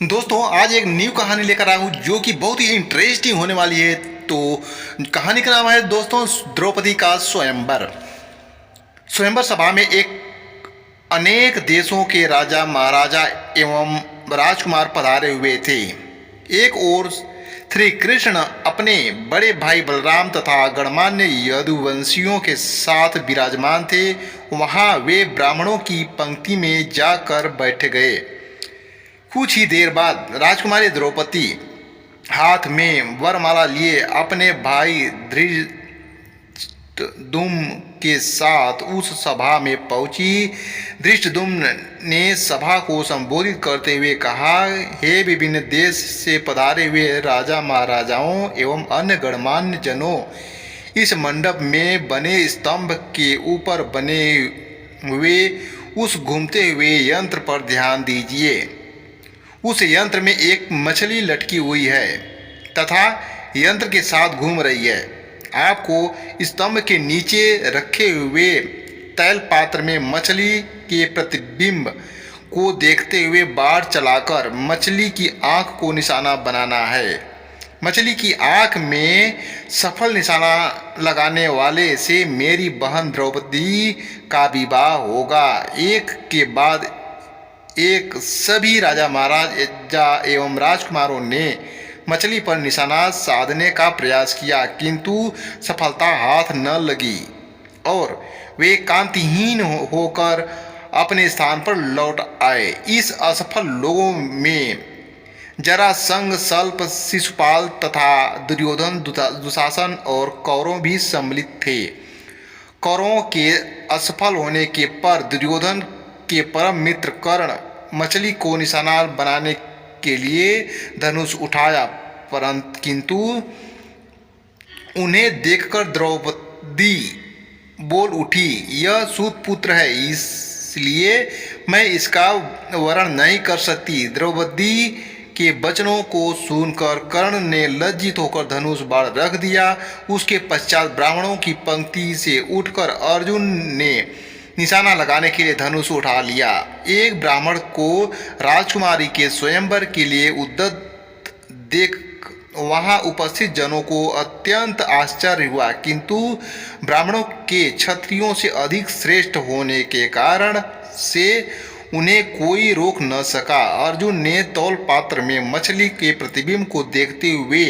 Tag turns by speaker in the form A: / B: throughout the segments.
A: दोस्तों आज एक न्यू कहानी लेकर आया हूँ जो कि बहुत ही इंटरेस्टिंग होने वाली है। तो कहानी का नाम है दोस्तों द्रौपदी का स्वयंवर। स्वयंवर सभा में एक अनेक देशों के राजा महाराजा एवं राजकुमार पधारे हुए थे। एक ओर श्री कृष्ण अपने बड़े भाई बलराम तथा गणमान्य यदुवंशियों के साथ विराजमान थे। वहां वे ब्राह्मणों की पंक्ति में जाकर बैठ गए। कुछ ही देर बाद राजकुमारी द्रौपदी हाथ में वरमाला लिए अपने भाई धृष्टद्युम्न के साथ उस सभा में पहुंची। धृष्टद्युम्न ने सभा को संबोधित करते हुए कहा, हे विभिन्न देश से पधारे हुए राजा महाराजाओं एवं अन्य गणमान्य जनों, इस मंडप में बने स्तंभ के ऊपर बने हुए उस घूमते हुए यंत्र पर ध्यान दीजिए। उस यंत्र में एक मछली लटकी हुई है तथा यंत्र के साथ घूम रही है। आपको स्तंभ के नीचे रखे हुए तैल पात्र में मछली के प्रतिबिंब को देखते हुए बाढ़ चलाकर मछली की आंख को निशाना बनाना है। मछली की आंख में सफल निशाना लगाने वाले से मेरी बहन द्रौपदी का विवाह होगा। एक के बाद एक सभी राजा महाराजा एवं राजकुमारों ने मछली पर निशाना साधने का प्रयास किया, किंतु सफलता हाथ न लगी और वे कांतिहीन होकर अपने स्थान पर लौट आए। इस असफल लोगों में जरासंध, शल्य, शिशुपाल तथा दुर्योधन, दुशासन और कौरव भी सम्मिलित थे। कौरवों के असफल होने के पर दुर्योधन के परम मित्र कर्ण मछली को निशाना बनाने के लिए धनुष उठाया, परंतु किंतु उन्हें देखकर द्रौपदी बोल उठी, यह सूत पुत्र है, इसलिए मैं इसका वरण नहीं कर सकती। द्रौपदी के वचनों को सुनकर कर्ण ने लज्जित होकर धनुष बाण रख दिया। उसके पश्चात ब्राह्मणों की पंक्ति से उठकर अर्जुन ने निशाना लगाने के लिए धनुष उठा लिया। एक ब्राह्मण को राजकुमारी के स्वयंवर के लिए उद्यत देख वहां उपस्थित जनों को अत्यंत आश्चर्य हुआ, किंतु ब्राह्मणों के क्षत्रियों से अधिक श्रेष्ठ होने के कारण से उन्हें कोई रोक न सका। अर्जुन ने तौल पात्र में मछली के प्रतिबिंब को देखते हुए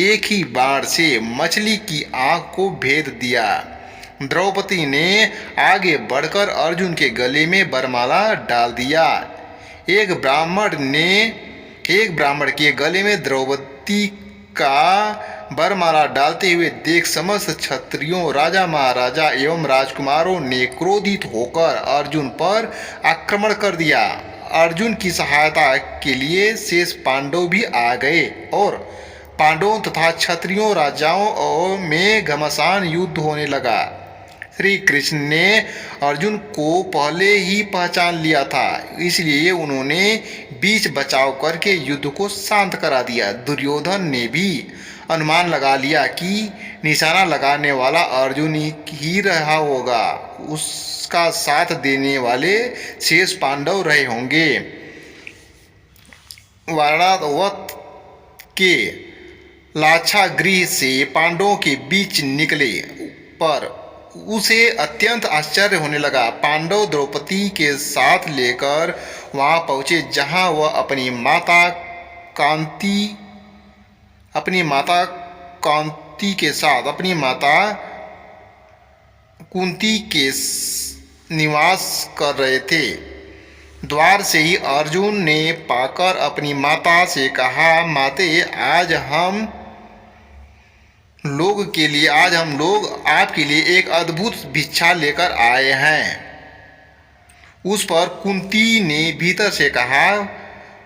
A: एक ही बाण से मछली की आंख को भेद दिया। द्रौपदी ने आगे बढ़कर अर्जुन के गले में वरमाला डाल दिया। एक ब्राह्मण के गले में द्रौपदी का वरमाला डालते हुए देख समस्त क्षत्रियों, राजा महाराजा एवं राजकुमारों ने क्रोधित होकर अर्जुन पर आक्रमण कर दिया। अर्जुन की सहायता के लिए शेष पांडव भी आ गए और पांडवों तथा क्षत्रियों राजाओं में घमासान युद्ध होने लगा। श्री कृष्ण ने अर्जुन को पहले ही पहचान लिया था, इसलिए उन्होंने बीच बचाव करके युद्ध को शांत करा दिया। दुर्योधन ने भी अनुमान लगा लिया कि निशाना लगाने वाला अर्जुन ही रहा होगा, उसका साथ देने वाले शेष पांडव रहे होंगे। वारणावत के लाक्षागृह से पांडवों के बीच निकले पर उसे अत्यंत आश्चर्य होने लगा। पांडव द्रौपदी के साथ लेकर वहां पहुंचे, जहां वह अपनी माता कुंती के निवास कर रहे थे। द्वार से ही अर्जुन ने पाकर अपनी माता से कहा, माते, आज हम लोग आपके लिए एक अद्भुत भिक्षा लेकर आए हैं। उस पर कुंती ने भीतर से कहा,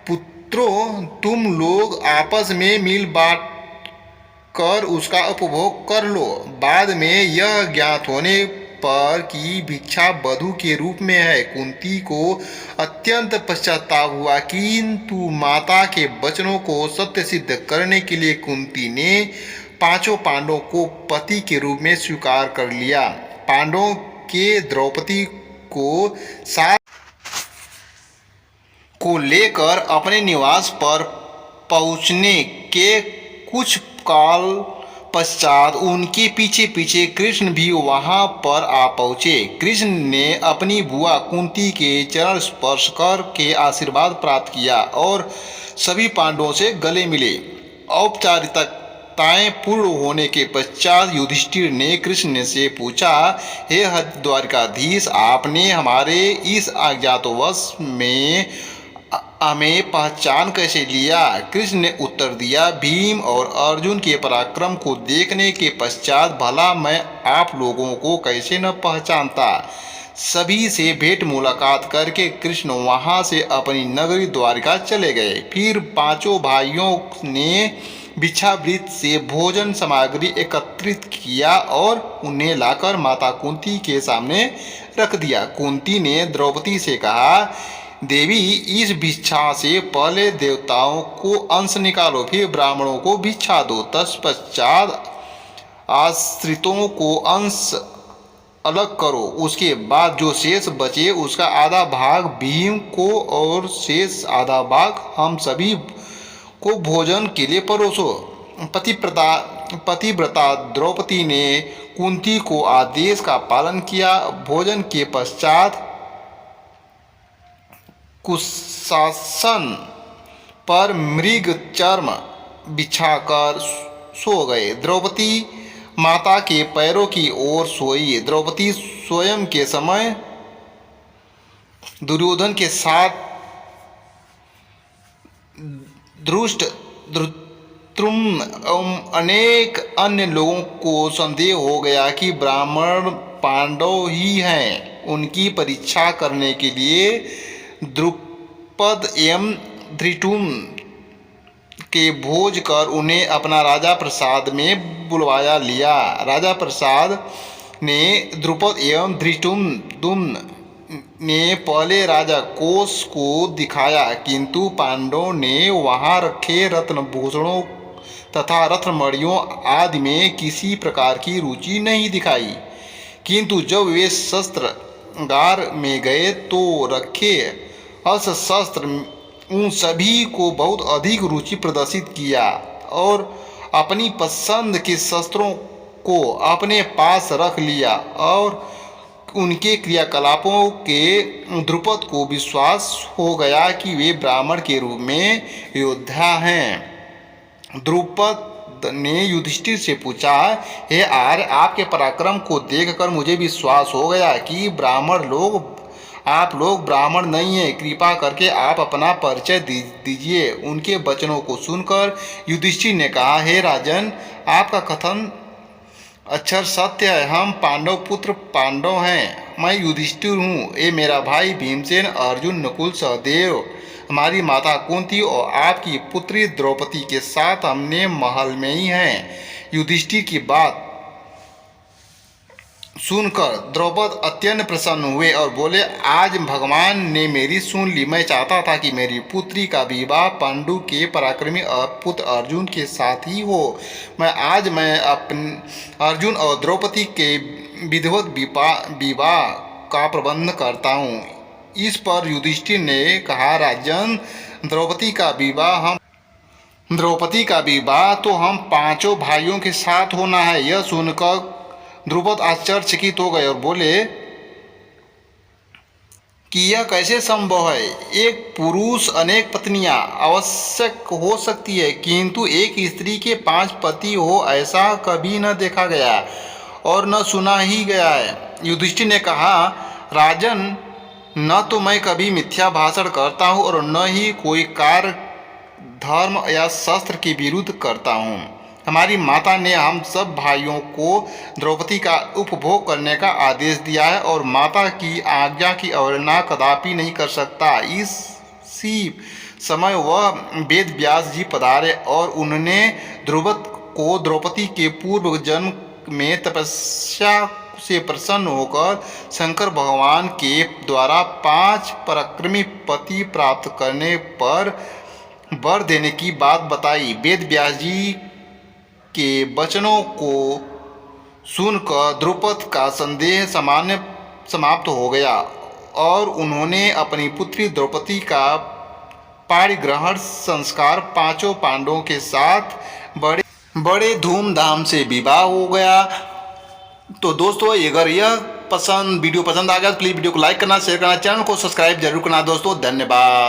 A: पुत्रों, तुम लोग आपस में मिल बांट कर उसका उपभोग कर लो। बाद में यह ज्ञात होने पर कि भिक्षा वधू के रूप में है। कुंती को अत्यंत पश्चाताप हुआ, किंतु माता के वचनों को सत्य सिद्ध करने के लिए कुंती ने पांचों पांडवों को पति के रूप में स्वीकार कर लिया। पांडवों के द्रौपदी को साथ को लेकर अपने निवास पर पहुंचने के कुछ काल पश्चात उनके पीछे पीछे कृष्ण भी वहां पर आ पहुंचे। कृष्ण ने अपनी बुआ कुंती के चरण स्पर्श करके आशीर्वाद प्राप्त किया और सभी पांडवों से गले मिले। औपचारिकताएं पूर्ण होने के पश्चात युधिष्ठिर ने कृष्ण से पूछा, हे द्वारिकाधीश, आपने हमारे इस अज्ञातवास में हमें पहचान कैसे लिया? कृष्ण ने उत्तर दिया, भीम और अर्जुन के पराक्रम को देखने के पश्चात भला मैं आप लोगों को कैसे न पहचानता। सभी से भेंट मुलाकात करके कृष्ण वहां से अपनी नगरी द्वारिका चले गए। फिर पांचों भाइयों ने भिक्षावृत्ति से भोजन सामग्री एकत्रित किया और उन्हें लाकर माता कुंती के सामने रख दिया। कुंती ने द्रौपदी से कहा, देवी, इस भिक्षा से पहले देवताओं को अंश निकालो, फिर ब्राह्मणों को भिक्षा दो, तत्पश्चात आश्रितों को अंश अलग करो। उसके बाद जो शेष बचे उसका आधा भाग भीम को और शेष आधा भाग हम सभी को भोजन के लिए परोसो। पतिव्रता द्रौपदी ने कुंती को आदेश का पालन किया। भोजन के पश्चात कुशासन पर मृग चर्म बिछाकर सो गए। द्रौपदी माता के पैरों की ओर सोई। द्रौपदी स्वयं के समय दुर्योधन के साथ धृष्ट, धृतराष्ट्र एवं अनेक अन्य लोगों को संदेह हो गया कि ब्राह्मण पांडव ही हैं। उनकी परीक्षा करने के लिए द्रुपद एवं धृष्टुम्न के भोज कर उन्हें अपना राजा प्रसाद में बुलवाया लिया। राजा प्रसाद ने द्रुपद एवं धृष्टुम्न ने पहले राजा कोष को दिखाया, किंतु पांडवों ने वहां रखे रत्नभूषणों तथा रत्नमणियों आदि में किसी प्रकार की रुचि नहीं दिखाई। किंतु जब वे शस्त्रागार में गए तो रखे अस्त्र शस्त्र उन सभी को बहुत अधिक रुचि प्रदर्शित किया और अपनी पसंद के शस्त्रों को अपने पास रख लिया और उनके क्रियाकलापों के द्रुपद को विश्वास हो गया कि वे ब्राह्मण के रूप में योद्धा हैं। द्रुपद ने युधिष्ठिर से पूछा, हे आर्य, आपके पराक्रम को देखकर मुझे विश्वास हो गया कि आप लोग ब्राह्मण नहीं हैं। कृपा करके आप अपना परिचय दीजिए। उनके वचनों को सुनकर युधिष्ठिर ने कहा, हे राजन, आपका कथन अक्षर सत्य है। हम पांडव पुत्र पांडव हैं। मैं युधिष्ठिर हूँ। ये मेरा भाई भीमसेन, अर्जुन, नकुल, सहदेव, हमारी माता कुंती और आपकी पुत्री द्रौपदी के साथ हमने महल में ही हैं। युधिष्ठिर की बात सुनकर द्रौपद अत्यंत प्रसन्न हुए और बोले, आज भगवान ने मेरी सुन ली। मैं चाहता था कि मेरी पुत्री का विवाह पांडु के पराक्रमी पुत्र अर्जुन के साथ ही हो। मैं अपने अर्जुन और द्रौपदी के विधिवत विवाह का प्रबंध करता हूँ। इस पर युधिष्ठिर ने कहा, राजन, द्रौपदी का विवाह तो हम पांचों भाइयों के साथ होना है। यह सुनकर द्रुपद आश्चर्यचकित हो गए और बोले कि यह कैसे संभव है? एक पुरुष अनेक पत्नियां आवश्यक हो सकती है, किंतु एक स्त्री के 5 पति हो ऐसा कभी न देखा गया और न सुना ही गया है। युधिष्ठिर ने कहा, राजन, न तो मैं कभी मिथ्या भाषण करता हूँ और न ही कोई कार्य धर्म या शास्त्र के विरुद्ध करता हूँ। हमारी माता ने हम सब भाइयों को द्रौपदी का उपभोग करने का आदेश दिया है और माता की आज्ञा की अवहेलना कदापि नहीं कर सकता। इसी समय वह वेद व्यास जी पधारे और उन्होंने द्रौपदी के पूर्व जन्म में तपस्या से प्रसन्न होकर शंकर भगवान के द्वारा 5 पराक्रमी पति प्राप्त करने पर वर देने की बात बताई। वेद व्यास जी के वचनों को सुनकर द्रुपद का संदेह समाप्त हो गया और उन्होंने अपनी पुत्री द्रौपदी का पाणिग्रहण संस्कार पांचों पांडवों के साथ बड़े बड़े धूमधाम से विवाह हो गया। तो दोस्तों अगर यह वीडियो पसंद आ गया तो प्लीज़ वीडियो को लाइक करना, शेयर करना, चैनल को सब्सक्राइब जरूर करना दोस्तों। धन्यवाद।